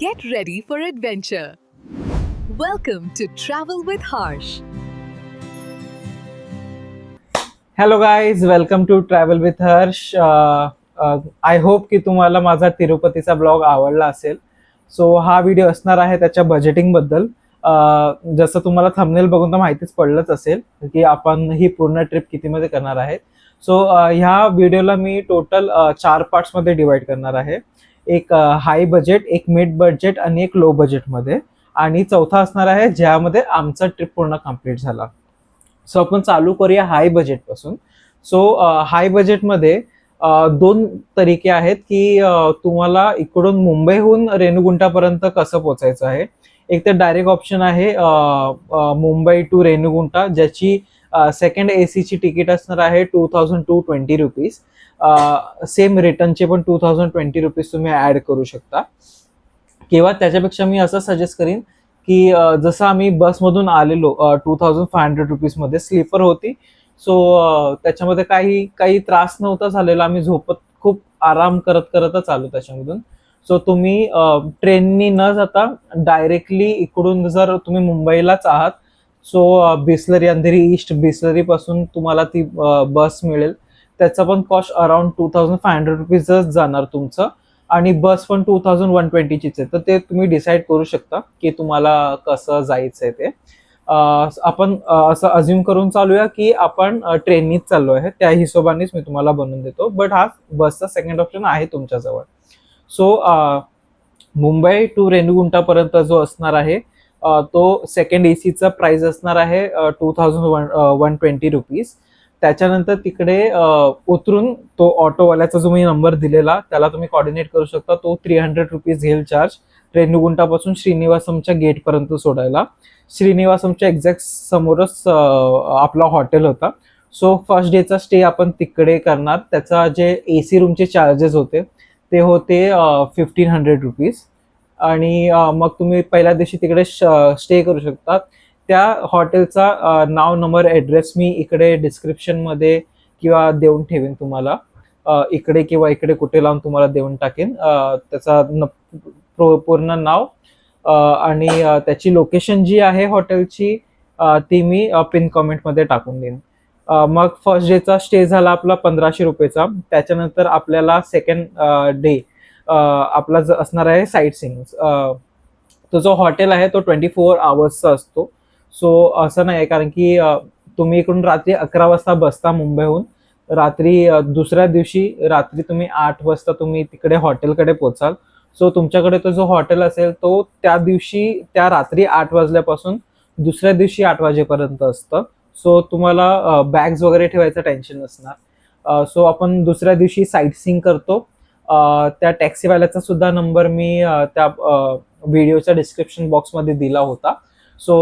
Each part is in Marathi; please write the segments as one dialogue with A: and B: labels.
A: Get ready for adventure. Welcome to Travel with Harsh.
B: Hello guys, welcome to travel with Harsh. I hope की तुम्हाला माझा तिरुपतीचा ब्लॉग आवडला असेल. सो हा व्हिडिओ असणार आहे त्याच्या बजेटिंगबद्दल. जसं तुम्हाला थंबनेल बघून तर माहितीच पडलंच असेल की आपण ही पूर्ण ट्रिप कितीमध्ये करणार आहे. सो ह्या व्हिडिओला मी टोटल 4 पार्ट्समध्ये डिवाइड करणार आहे. एक हाय बजेट, एक मिड बजेट आणि एक लो बजेटमध्ये, आणि चौथा असणार आहे ज्यामध्ये आमचा ट्रिप पूर्ण कंप्लीट झाला. सो आपण चालू करूया हाय बजेट पासून. सो हाय बजेटमध्ये दोन तरीके आहेत की तुम्हाला इकडून मुंबईहून रेणुगुंटापर्यंत कसं पोहोचायचं आहे. एक तर डायरेक्ट ऑप्शन आहे मुंबई टू रेणुगुंटा, ज्याची सेकंड एसीची तिकीट असणार आहे 2220 रुपीज. सेम रिटर्नचे पण 2020 रुपीज तुम्ही ऍड करू शकता. किंवा त्याच्यापेक्षा मी असं सजेस्ट करीन की जसं आम्ही बसमधून आलेलो 2500 रुपीजमध्ये स्लीपर होती. सो त्याच्यामध्ये काही त्रास नव्हता झालेला. आम्ही झोपत खूप आराम करत करतच आलो त्याच्यामधून. सो तुम्ही ट्रेननी न जाता डायरेक्टली इकडून जर तुम्ही मुंबईलाच आहात, सो बिसलरी, अंधेरी ईस्ट बिसलरी पासून तुम्हाला ती बस मिळेल. त्याचा पण कॉस्ट अराउंड 2500 रुपीजच जाणार तुमचं, आणि बस पण 2120चीच आहे. तर ते तुम्ही डिसाईड करू शकता की तुम्हाला कसं जायचंय ते. आपण असं अज्युम करून चालूया की आपण ट्रेननीच चाललो आहे, त्या हिशोबानेच मी तुम्हाला बनवून देतो. बट हा बसचा सेकंड ऑप्शन आहे तुमच्याजवळ. सो मुंबई टू रेणुगुंटापर्यंत जो असणार आहे तो सेकंड एसीचा प्राइस असणार आहे 2120 रुपीज. त्याच्यानंतर तिकडे उतरून तो ऑटोवाल्याचा जो मी नंबर दिलेला त्याला तुम्ही कॉर्डिनेट करू शकता. तो 300 रुपीज घेईल चार्ज रेणुगुंटापासून श्रीनिवासमच्या गेटपर्यंत सोडायला. श्रीनिवासमच्या एक्झॅक्ट समोरच आपला हॉटेल होता. सो फर्स्ट डेचा स्टे आपण तिकडे करणार. त्याचा जे एसी रूमचे चार्जेस होते ते होते 1500 रुपीज. आणि मग तुम्ही पहिल्या दिवशी तिकडे स्टे करू शकता. त्या हॉटेलचा नाव, नंबर, ॲड्रेस मी इकडे डिस्क्रिप्शनमध्ये किंवा देऊन ठेवीन तुम्हाला. इकडे किंवा इकडे कुठे लावून तुम्हाला देऊन टाकेन त्याचा पूर्ण नाव आणि त्याची लोकेशन जी आहे हॉटेलची ती मी पिन कॉमेंटमध्ये टाकून देईन. मग फर्स्ट डेचा स्टे झाला आपला 1500 रुपयेचा. त्याच्यानंतर आपल्याला सेकंड डे आपला असणार आहे साईट सीइंग. तो जो हॉटेल आहे तो 24 आवर्सचा असतो. सो असं नाही आहे, कारण की तुम्ही इकडून रात्री 11 वाजता बसता मुंबईहून. दुसऱ्या दिवशी रात्री तुम्ही 8 वाजता तुम्ही तिकडे हॉटेलकडे पोचाल. सो तुमच्याकडे तो जो हॉटेल असेल तो त्या दिवशी त्या रात्री 8 वाजल्यापासून दुसऱ्या दिवशी 8 वाजेपर्यंत असतं. सो तुम्हाला बॅग्स वगैरे ठेवायचं टेन्शन नसणार. सो आपण दुसऱ्या दिवशी साईट सीइंग करतो. त्या टॅक्सीवाल्याचा सुद्धा नंबर मी त्या व्हिडिओच्या डिस्क्रिप्शन बॉक्समध्ये दिला होता. सो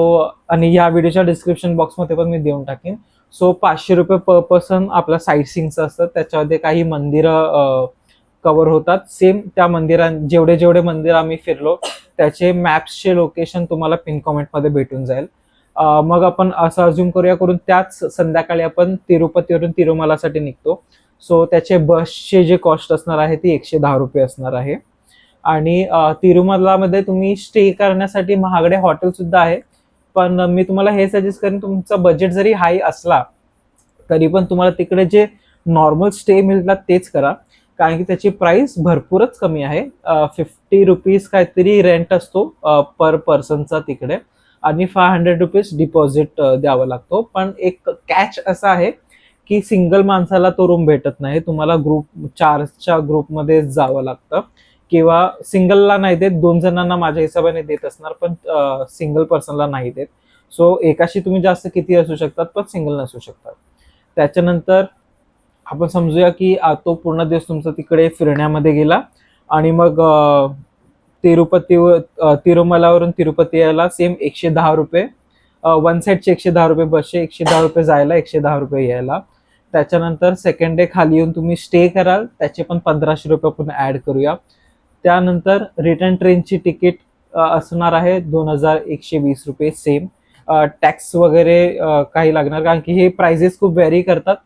B: आणि ह्या व्हिडिओच्या डिस्क्रिप्शन बॉक्समध्ये पण मी देऊन टाकेन. सो 500 रुपये पर पर्सन आपला साईट सीइंगचं असतं. त्याच्यामध्ये काही मंदिरं कव्हर होतात. सेम त्या जेवढे मंदिर आम्ही फिरलो त्याचे मॅप्सचे लोकेशन तुम्हाला पिन कॉमेंटमध्ये भेटून जाईल. मग आपण असं अज्युम करून त्याच संध्याकाळी आपण तिरुपतीवरून तिरुमलासाठी निघतो. सो त्याचे बसचे जे कॉस्ट असणार आहे ती 110 रुपये असणार आहे. आणि तिरुमलामध्ये तुम्ही स्टे करण्यासाठी महागडे हॉटेल सुद्धा आहे. पण मी तुम्हाला हे सजेस्ट करेन, तुमचा बजेट जरी हाय असला तरी पण तुम्हाला तिकडे जे नॉर्मल स्टे मिळतात तेच करा, कारण की त्याची प्राइस भरपूरच कमी आहे. 50 रुपीज काहीतरी रेंट असतो पर पर्सनचा तिकडे, आणि 500 रुपीज डिपॉझिट द्यावा लागतो. पण एक कॅच असा आहे की सिंगल माणसाला तो रूम भेटत नाही. तुम्हाला ग्रुप 4च्या ग्रुपमध्ये जावं लागतं, किंवा सिंगलला नाही देत, 2 जणांना माझ्या हिशोबाने देत असणार, पण सिंगल पर्सनला नाही देत. सो एकाशी तुम्ही जास्त किती असू शकतात, पण सिंगल नसू शकतात. त्याच्यानंतर आपण समजूया की तो पूर्ण दिवस तुमचा तिकडे फिरण्यामध्ये गेला. आणि मग तिरुमलावरून तिरुपती यायला सेम 110 रुपये, वन साईडचे 110 रुपये बसचे, 110 रुपये जायला, 110 रुपये यायला. त्याच्यानंतर सेकंड डे खाली येऊन तुम्ही स्टे कराल, त्याचे पण 1500 रुपये आपण ऍड करूया. त्यानंतर रिटर्न ट्रेनची तिकीट असणार आहे 2120 रुपये. सेम टॅक्स वगैरे काही लागणार, कारण की हे प्राइजेस खूप व्हेरी करतात.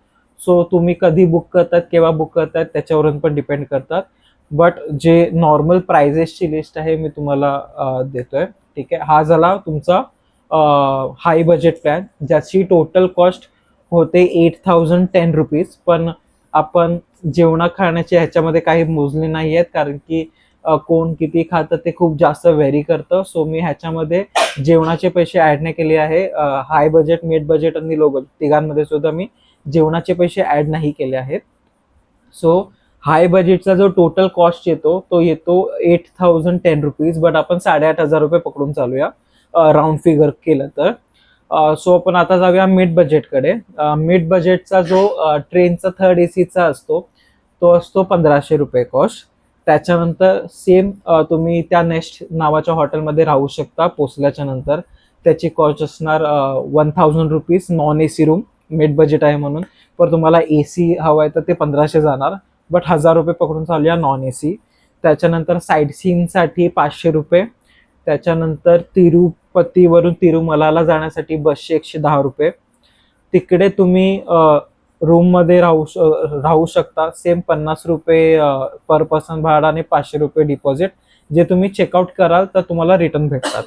B: सो तुम्ही कधी बुक करतात, केव्हा बुक करतात त्याच्यावरून पण डिपेंड करतात. बट जे नॉर्मल प्राइजेसची लिस्ट आहे मी तुम्हाला देतोय. ठीक आहे, हा झाला तुमचा हाय बजेट प्लॅन, ज्याची टोटल कॉस्ट होते 8,010 रुपीज. पण आपण जेवणा खाण्याचे ह्याच्यामध्ये काही मोजले नाही आहेत, कारण की कोण किती खातं ते खूप जास्त व्हेरी करतं. सो मी ह्याच्यामध्ये जेवणाचे पैसे ऍड नाही केले आहे. हाय बजेट, मिड बजेट आणि लो बजेट तिघांमध्ये सुद्धा मी जेवणाचे पैसे ऍड नाही केले आहेत. सो हाय बजेटचा जो टोटल कॉस्ट येतो तो येतो 8,010 रुपीज, बट आपण 8,500 रुपये पकडून चालूया राऊंड फिगर केलं तर. सो आपण आता जाऊया मिड बजेटकडे. मिड बजेटचा जो ट्रेनचा थर्ड एसीचा असतो तो असतो 1,500 रुपये कॉस्ट. त्याच्यानंतर सेम तुम्ही त्या नेक्स्ट नावाच्या हॉटेलमध्ये राहू शकता. पोचल्याच्या नंतर त्याची कॉस्ट असणार 1,000 rupees, non AC room. Mid budget आहे म्हणून. पण तुम्हाला एसी हवं आहे तर ते 1,500 जाणार, बट 1,000 रुपये पकडून चालूया नॉन एसी. त्याच्यानंतर साईट सीइंगसाठी 500 रुपये. त्याच्यानंतर तिरुपतीवरून तिरुमलाला जाण्यासाठी बसचे 110 रुपये. तिकडे तुम्ही रूममध्ये राहू शकता. सेम 50 रुपये पर पर्सन भाडा आणि 500 रुपये डिपॉझिट, जे तुम्ही चेकआउट कराल तर तुम्हाला रिटर्न भेटतात.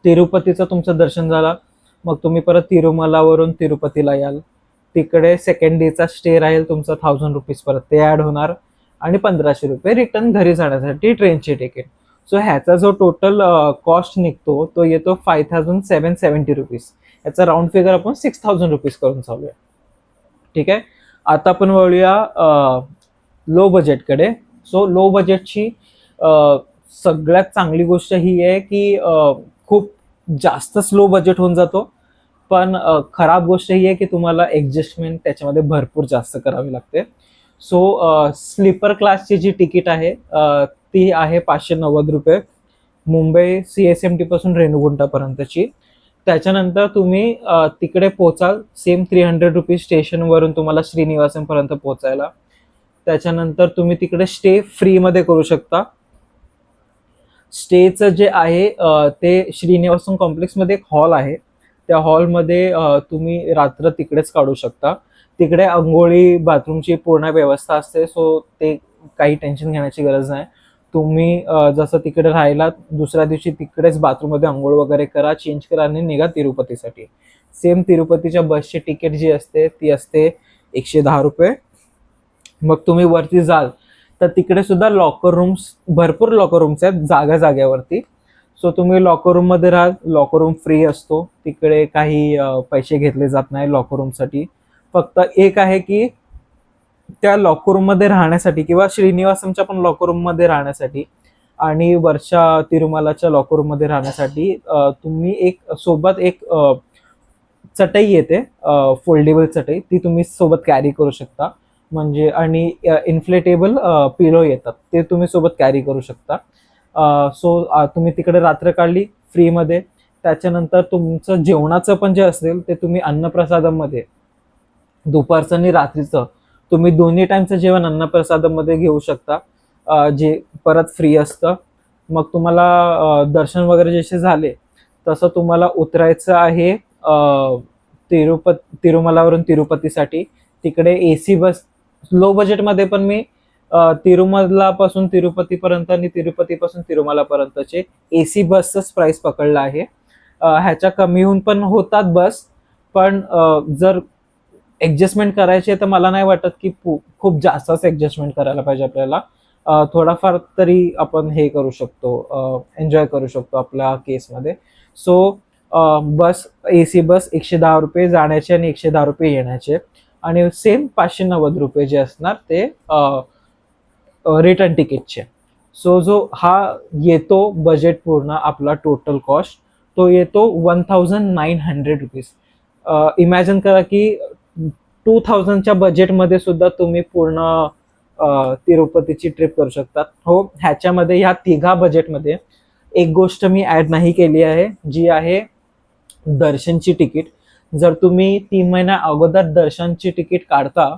B: तिरुपतीचं तुमचं दर्शन झालं, मग तुम्ही परत तिरुमलावरून तिरुपतीला याल. तिकडे सेकंड डेचा स्टे राहील तुमचा 1,000 रुपीज, परत ते ऍड होणार. आणि 1,500 रुपये रिटर्न घरी जाण्यासाठी ट्रेनची तिकीट. सो ह्याचा जो टोटल कॉस्ट निघतो तो येतो 5,770 रुपीज. याचा राऊंड फिगर आपण 6,000 रुपीज करून चालूया. ठीक आहे, आता आपण वळूया लो बजेटकडे. सो लो बजेटची सगळ्यात चांगली गोष्ट ही आहे की खूप जास्त स्लो बजेट होऊन जातो. पण खराब गोष्ट ही आहे की तुम्हाला ऍडजस्टमेंट त्याच्यामध्ये भरपूर जास्त करावी लागते. सो स्लीपर क्लासची जी तिकीट आहे ती आहे 590 रुपये, मुंबई CSMT पासून रेणुगुंटापर्यंतची. त्याच्यानंतर तुम्ही तिकडे पोचाल, सेम 300 रुपीज स्टेशनवरून तुम्हाला श्रीनिवासनपर्यंत पोचायला. त्याच्यानंतर तुम्ही तिकडे स्टे फ्रीमध्ये करू शकता. स्टेचं जे आहे ते श्रीनिवासन कॉम्प्लेक्समध्ये एक हॉल आहे. त्या हॉलमध्ये तुम्ही रात्र तिकडेच काढू शकता. तिकडे अंघोळी बाथरूमची पूर्ण व्यवस्था असते. सो ते काही टेन्शन घेण्याची गरज नाही. तुम्ही जसं तिकडे राहिला दुसऱ्या दिवशी तिकडेच बाथरूममध्ये अंघोळ वगैरे करा, चेंज करा आणि निघा तिरुपतीसाठी. सेम तिरुपतीच्या बसची तिकीट जी असते ती असते 110 रुपये. मग तुम्ही वरती जाल तर तिकडे सुद्धा लॉकर रूम्स, भरपूर लॉकर रूम्स आहेत जागा जाग्यावरती. सो तुम्ही लॉकर रूम मध्ये राहाल. लॉकर रूम फ्री असतो, तिकडे काही पैसे घेतले जात नाही लॉकर रूमसाठी. फक्त एक आहे की त्या लॉकर रूम मध्ये राहण्यासाठी किंवा श्रीनिवासनच्या पण लॉकर रूम मध्ये राहण्यासाठी आणि वरच्या तिरुमलाच्या लॉकर रूम मध्ये राहण्यासाठी तुम्ही एक सोबत एक चटई येते, फोल्डेबल चटई, ती तुम्ही सोबत कॅरी करू शकता. म्हणजे आणि इन्फ्लेटेबल पिलो येतात, ते तुम्ही सोबत कॅरी करू शकता. सो तुम्ही तिकडे रात्र काढली फ्रीमध्ये. त्याच्यानंतर तुमचं जेवणाचं पण जे असेल ते तुम्ही अन्नप्रसादामध्ये दुपारचं आणि रात्रीचं तुम्ही दोन्ही टाइमचं जेवण अन्नप्रसादामध्ये घेऊ शकता, जे परत फ्री असतं. मग तुम्हाला दर्शन वगैरे जसे झाले तसं तुम्हाला उतरायचं आहे तिरुमलावरून तिरुपतीसाठी. तिकडे एसी बस, लो बजेटमध्ये पण मी तिरुमलापासून तिरुपतीपर्यंत आणि तिरुपतीपासून तिरुमलापर्यंतचे एसी बसचंच प्राइस पकडलं आहे. ह्याच्या कमी होऊन पण होतात बस, पण जर ऍडजस्टमेंट करायची तर मला नाही वाटत की खूप जास्तच ऍडजस्टमेंट करायला पाहिजे आपल्याला. थोडाफार तरी आपण हे करू शकतो, एन्जॉय करू शकतो आपल्या केसमध्ये. सो बस, एसी बस 110 रुपये जाण्याचे आणि 110 रुपये येण्याचे, आणि सेम 590 रुपये जे असणार ते रिटर्न तिकीटचे. सो जो हा येतो बजेट पूर्ण आपला टोटल कॉस्ट तो येतो 1,900 रुपीज. इमॅजिन करा की 2,000च्या बजेटमध्ये सुद्धा तुम्ही पूर्ण तिरुपतीची ट्रिप करू शकता. हो, ह्याच्यामध्ये ह्या तिघा बजेटमध्ये एक गोष्ट मी ऍड नाही केली आहे, जी आहे दर्शनची तिकीट. जर तुम्ही 3 महिन्या अगोदर दर्शनची तिकीट काढता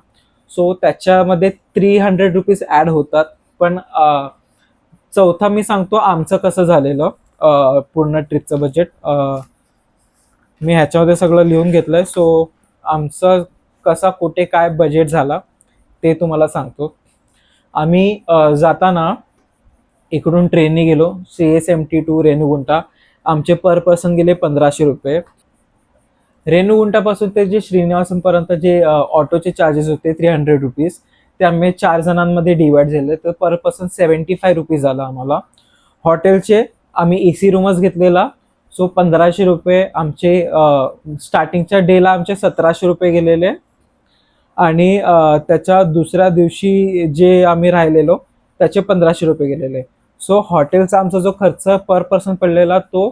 B: सो त्याच्यामध्ये 300 रुपीज ऍड होतात. पण चौथा मी सांगतो आमचं कसं झालेलं पूर्ण ट्रिपचं बजेट. मी ह्याच्यामध्ये सगळं लिहून घेतलंय. सो आमचं कसा कुठे काय बजेट झाला ते तुम्हाला सांगतो. आम्ही जाताना इकडून ट्रेनने गेलो CSMT टू रेणुगुंटा. आमचे पर पर्सन गेले 1500 रुपये. रेणुगुंटापासून ते जे श्रीनिवासनपर्यंत जे ऑटोचे चार्जेस होते 300 रुपीज, ते आम्ही 4 जणांमध्ये डिवाइड झाले, तर पर पर्सन 75 रुपीज झाला आम्हाला. हॉटेलचे आम्ही AC रूमच घेतलेला, सो 1500 रुपये आमचे स्टार्टिंगच्या डेला आमचे 1700 रुपये गेलेले. आणि त्याच्या दुसऱ्या दिवशी जे आम्ही राहिलेलो त्याचे 1500 रुपये गेलेले. सो हॉटेलचा आमचा जो खर्च पर पर्सन पडलेला तो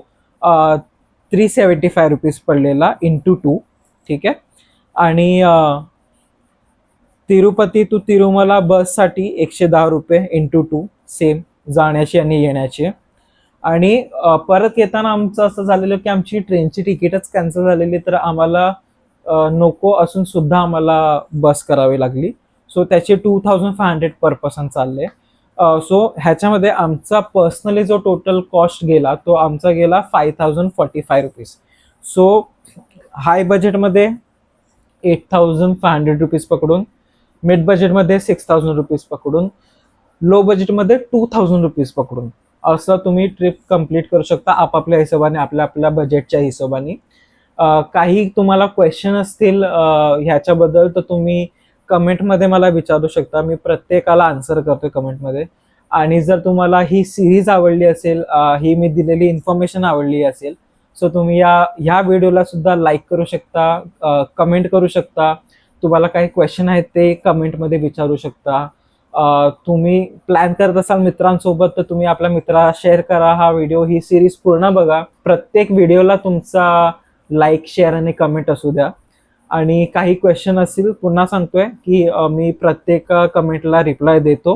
B: 375 रुपीज पडलेला इंटू 2. ठीक आहे. आणि तिरुपती टू तिरुमला बससाठी 110 रुपये इंटू 2 सेम जाण्याची आणि येण्याची. आणि परत येताना आमचं असं झालेलं की आमची ट्रेनची तिकीटच कॅन्सल झालेली, तर आम्हाला नको असून सुद्धा आम्हाला बस करावी लागली. सो त्याचे 2500 पर पर्सन चालले. सो ह्याच्यामध्ये आमचा पर्सनली जो टोटल कॉस्ट गेला तो आमचा गेला 5045 रुपीज. सो हाय बजेटमध्ये 8500 रुपीज पकडून, मिड बजेटमध्ये 6000 रुपीज पकडून, लो बजेटमध्ये 2000 रुपीज पकडून असं तुम्ही ट्रिप कंप्लीट करू शकता आपापल्या हिशोबाने, आपल्या आपल्या बजेटच्या हिशोबाने. काही तुम्हाला क्वेश्चन असतील ह्याच्याबद्दल तर तुम्ही कमेंटमध्ये मला विचारू शकता. मी प्रत्येकाला आन्सर करतोय कमेंटमध्ये. आणि जर तुम्हाला ही सिरीज आवडली असेल, ही मी दिलेली इन्फॉर्मेशन आवडली असेल, सो तुम्ही ह्या व्हिडिओला सुद्धा लाईक करू शकता, कमेंट करू शकता. तुम्हाला काही क्वेश्चन आहेत ते कमेंटमध्ये विचारू शकता. तुम्ही प्लॅन करत असाल मित्रांसोबत तर तुम्ही आपल्या मित्राला शेअर करा हा व्हिडिओ, ही सिरीज पूर्ण बघा. प्रत्येक व्हिडिओला तुमचा लाईक, शेअर आणि कमेंट असू द्या. आणि काही क्वेश्चन असतील पुन्हा सांगतोय की मी प्रत्येक कमेंटला रिप्लाय देतो.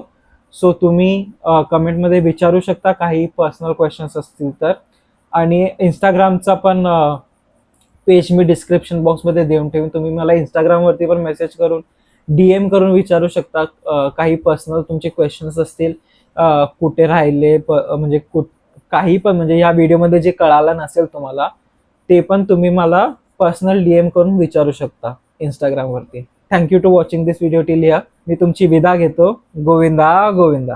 B: सो तुम्ही कमेंटमध्ये विचारू शकता काही पर्सनल क्वेश्चन्स असतील तर. आणि इंस्टाग्रामचा पण पेज मी डिस्क्रिप्शन बॉक्समध्ये देऊन ठेवून, तुम्ही मला इंस्टाग्रामवरती पण मेसेज करून DM करून विचारू शकता. काही पर्सनल तुमचे क्वेश्चन्स असतील, कुठे राहिले म्हणजे काही पण, म्हणजे ह्या व्हिडिओमध्ये जे कळालं नसेल तुम्हाला ते पण तुम्ही मला पर्सनल DM करून विचारू शकता इंस्टाग्रामवरती. Thank you to watching this video till here. मी तुमची विदा घेतो. गोविंदा गोविंदा.